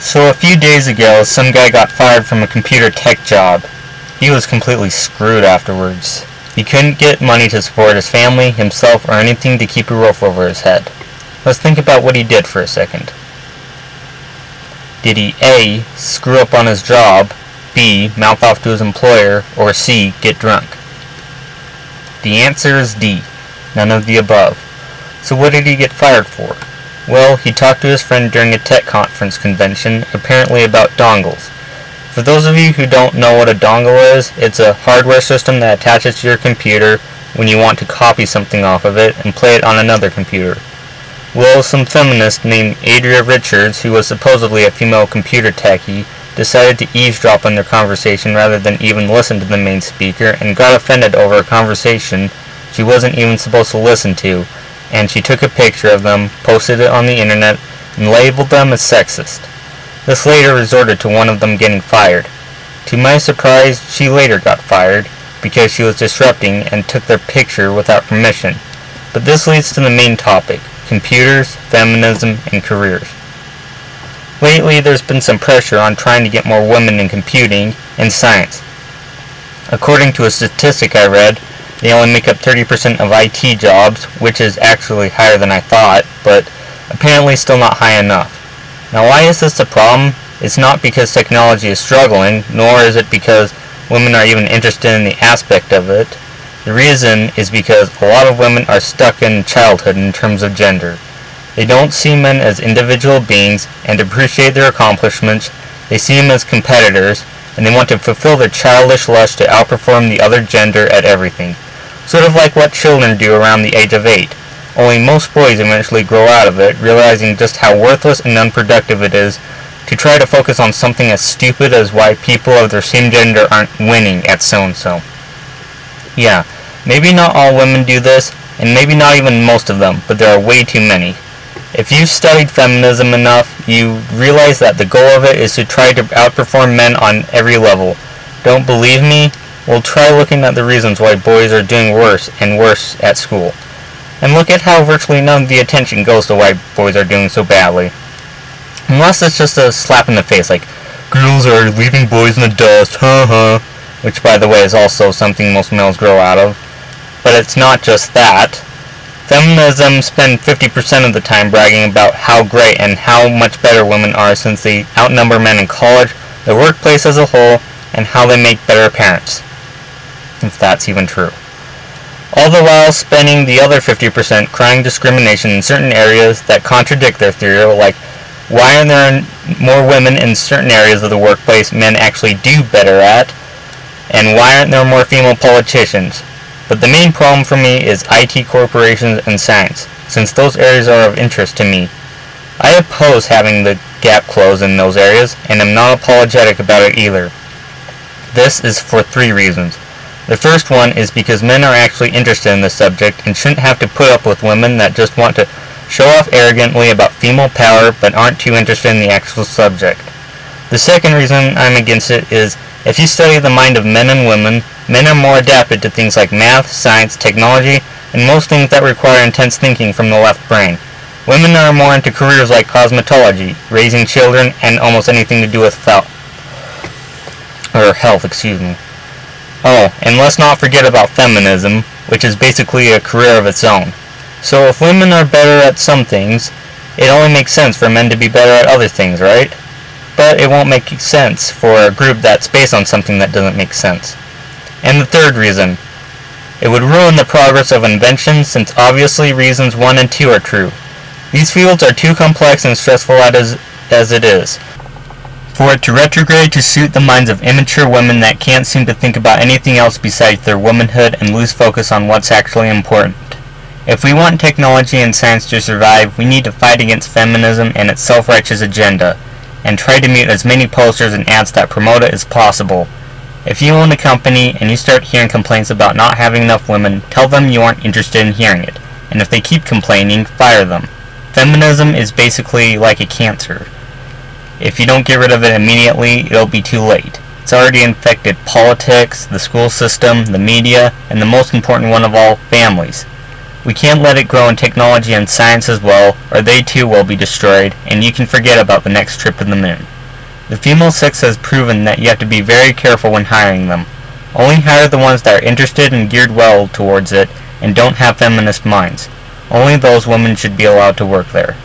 So a few days ago, some guy got fired from a computer tech job. He was completely screwed afterwards. He couldn't get money to support his family, himself, or anything to keep a roof over his head. Let's think about what he did for a second. Did he A. screw up on his job, B. mouth off to his employer, or C. get drunk? The answer is D. None of the above. So what did he get fired for? Well, he talked to his friend during a tech conference convention, apparently about dongles. For those of you who don't know what a dongle is, it's a hardware system that attaches to your computer when you want to copy something off of it and play it on another computer. Well, some feminist named Adria Richards, who was supposedly a female computer techie, decided to eavesdrop on their conversation rather than even listen to the main speaker, and got offended over a conversation she wasn't even supposed to listen to, and she took a picture of them, posted it on the internet, and labeled them as sexist. This later resorted to one of them getting fired. To my surprise, she later got fired because she was disrupting and took their picture without permission. But this leads to the main topic: computers, feminism, and careers. Lately, there's been some pressure on trying to get more women in computing and science. According to a statistic I read, they only make up 30% of IT jobs, which is actually higher than I thought, but apparently still not high enough. Now, why is this a problem? It's not because technology is struggling, nor is it because women are even interested in the aspect of it. The reason is because a lot of women are stuck in childhood in terms of gender. They don't see men as individual beings and appreciate their accomplishments. They see them as competitors, and they want to fulfill their childish lust to outperform the other gender at everything. Sort of like what children do around the age of 8. Only most boys eventually grow out of it, realizing just how worthless and unproductive it is to try to focus on something as stupid as why people of their same gender aren't winning at so-and-so. Yeah, maybe not all women do this, and maybe not even most of them, but there are way too many. If you've studied feminism enough, you realize that the goal of it is to try to outperform men on every level. Don't believe me? Well, try looking at the reasons why boys are doing worse and worse at school. And look at how virtually none of the attention goes to why boys are doing so badly. Unless it's just a slap in the face, like, girls are leaving boys in the dust, ha, which, by the way, is also something most males grow out of. But it's not just that. Feminism spend 50% of the time bragging about how great and how much better women are since they outnumber men in college, the workplace as a whole, and how they make better parents. If that's even true. All the while spending the other 50% crying discrimination in certain areas that contradict their theory, like why are there more women in certain areas of the workplace men actually do better at, and why aren't there more female politicians? But the main problem for me is IT corporations and science, since those areas are of interest to me. I oppose having the gap close in those areas, and am not apologetic about it either. This is for 3 reasons. The first one is because men are actually interested in this subject and shouldn't have to put up with women that just want to show off arrogantly about female power but aren't too interested in the actual subject. The second reason I'm against it is if you study the mind of men and women, men are more adapted to things like math, science, technology, and most things that require intense thinking from the left brain. Women are more into careers like cosmetology, raising children, and almost anything to do with health. Oh, and let's not forget about feminism, which is basically a career of its own. So if women are better at some things, it only makes sense for men to be better at other things, right? But it won't make sense for a group that's based on something that doesn't make sense. And the third reason, it would ruin the progress of inventions since obviously reasons 1 and 2 are true. These fields are too complex and stressful as it is for it to retrograde to suit the minds of immature women that can't seem to think about anything else besides their womanhood and lose focus on what's actually important. If we want technology and science to survive, we need to fight against feminism and its self-righteous agenda, and try to mute as many posters and ads that promote it as possible. If you own a company and you start hearing complaints about not having enough women, tell them you aren't interested in hearing it, and if they keep complaining, fire them. Feminism is basically like a cancer. If you don't get rid of it immediately, it'll be too late. It's already infected politics, the school system, the media, and the most important one of all, families. We can't let it grow in technology and science as well, or they too will be destroyed, and you can forget about the next trip to the moon. The female sex has proven that you have to be very careful when hiring them. Only hire the ones that are interested and geared well towards it and don't have feminist minds. Only those women should be allowed to work there.